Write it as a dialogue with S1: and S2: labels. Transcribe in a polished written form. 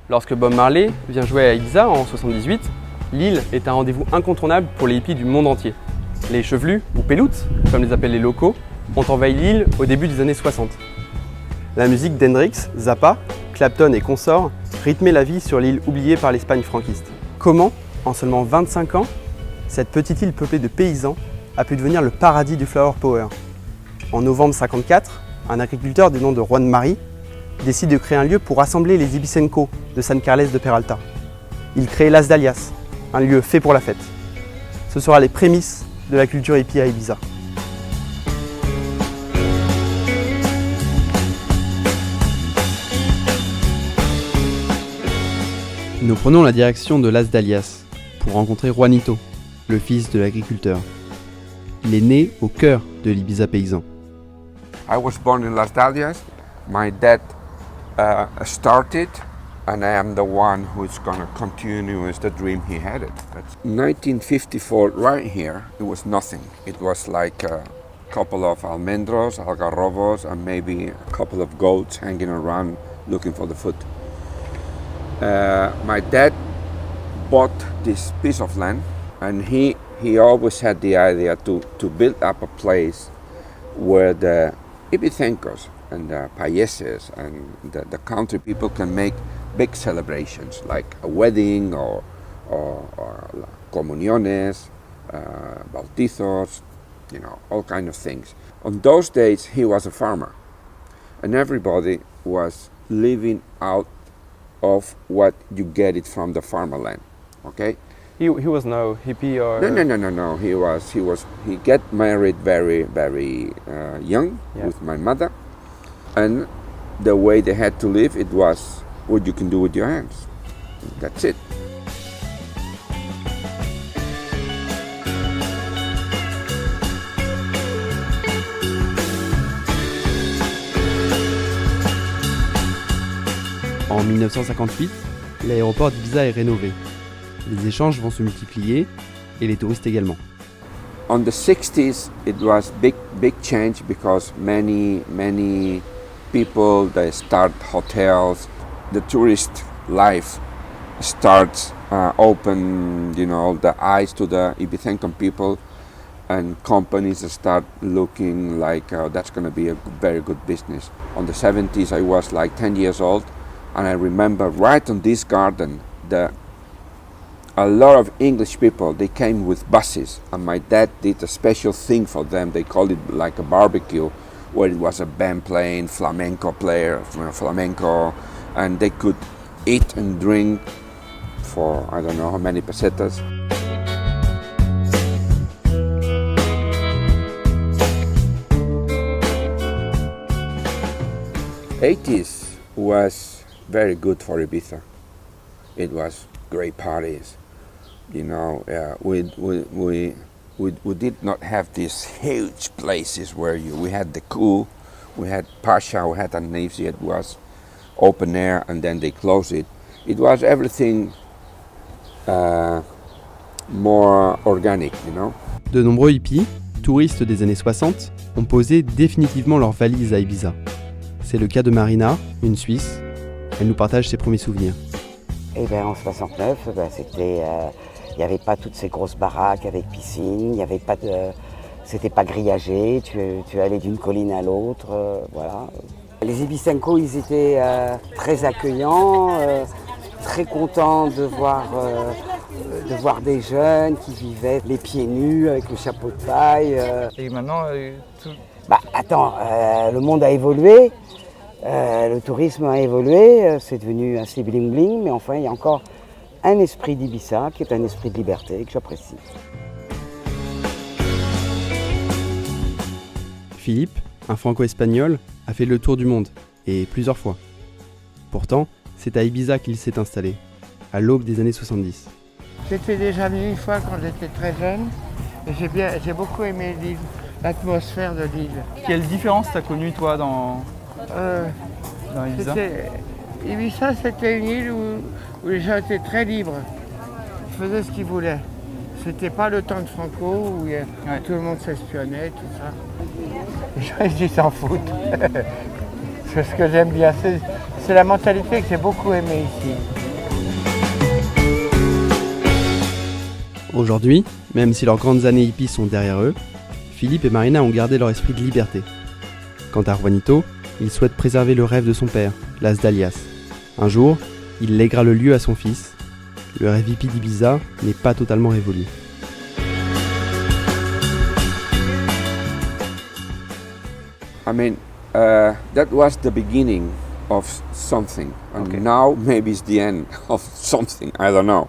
S1: Lorsque Bob Marley vient jouer à Ibiza en 78, l'île est un rendez-vous incontournable pour les hippies du monde entier. Les chevelus, ou peloutes, comme les appellent les locaux, ont envahi l'île au début des années 60. La musique d'Hendrix, Zappa, Clapton et consorts rythmait la vie sur l'île oubliée par l'Espagne franquiste. Comment, en seulement 25 ans, cette petite île peuplée de paysans a pu devenir le paradis du flower power? En novembre 54, un agriculteur du nom de Juan Mari décide de créer un lieu pour rassembler les Ibicenco de San Carles de Peralta. Il crée Las Dalias, un lieu fait pour la fête. Ce sera les prémices de la culture hippie à Ibiza. Nous prenons la direction de Las Dalias pour rencontrer Juanito, le fils de l'agriculteur. Il est né au cœur de l'Ibiza paysan.
S2: I was born in Las Dalias. My dad started, and I am the one who's going to continue with the dream he had. That's 1954, right here, it was nothing. It was like a couple of almendros, algarrobos, and maybe a couple of goats hanging around looking for the food. My dad bought this piece of land, and he always had the idea to build up a place where the Ibicencos and the payeses and the country people can make big celebrations like a wedding or comuniones, bautizos, you know, all kind of things. On those days he was a farmer, and everybody was living out of what you get it from the farmerland, okay?
S1: He was no hippie or...
S2: No. He got married very young with my mother, and the way they had to live, it was what you can do with your hands. That's it.
S1: En 1958, l'aéroport d'Ibiza est rénové. Les échanges vont se multiplier et les touristes également.
S2: On the 60s, it was big change because many people, they start hotels. The tourist life starts open, you know, the eyes to the Ibicencan people, and companies start looking like that's going to be a very good business. On the 70s, I was like 10 years old, and I remember right on this garden, a lot of English people, they came with buses, and my dad did a special thing for them. They called it like a barbecue, where it was a band playing, flamenco, and they could eat and drink for I don't know how many pesetas. '80s was very good for Ibiza. It was great parties. You know, we did not have these huge places where we had the Cool, we had Pasha, we had Anivsi. It was open air, and then they closed it. It was everything more organic, you know.
S1: De nombreux hippies, touristes des années 60, ont posé définitivement leurs valises à Ibiza. C'est le cas de Marina, une Suisse. Elle nous partage ses premiers souvenirs.
S3: Eh bien, en 69, c'était, il n'y avait pas toutes ces grosses baraques avec piscine, il y avait pas de, c'était pas grillagé, tu allais d'une colline à l'autre, voilà. Les Ibicenco, ils étaient très accueillants, très contents de voir des jeunes qui vivaient les pieds nus avec le chapeau de paille.
S4: Et maintenant, tout...
S3: Bah attends, le monde a évolué. Le tourisme a évolué, c'est devenu assez bling-bling, mais enfin, il y a encore un esprit d'Ibiza qui est un esprit de liberté que j'apprécie.
S1: Philippe, un franco-espagnol, a fait le tour du monde, et plusieurs fois. Pourtant, c'est à Ibiza qu'il s'est installé, à l'aube des années 70.
S5: J'étais déjà venu une fois quand j'étais très jeune, et j'ai beaucoup aimé l'île, l'atmosphère de l'île.
S4: Quelle différence t'as connue toi dans Ibiza?
S5: Ibiza, c'était une île où les gens étaent très libres. Ils faisaient ce qu'ils voulaient. C'était pas le temps de Franco où tout le monde s'espionnait, tout ça. Les gens, ils s'en foutent. C'est ce que j'aime bien. C'est la mentalité que j'ai beaucoup aimée ici.
S1: Aujourd'hui, même si leurs grandes années hippies sont derrière eux, Philippe et Marina ont gardé leur esprit de liberté. Quant à Juanito, il souhaite préserver le rêve de son père, Las Dalias. Un jour, il lèguera le lieu à son fils. Le rêve hippie d'Ibiza n'est pas totalement révolu.
S2: I mean, that was the beginning of something, and now maybe it's the end of something. I don't know.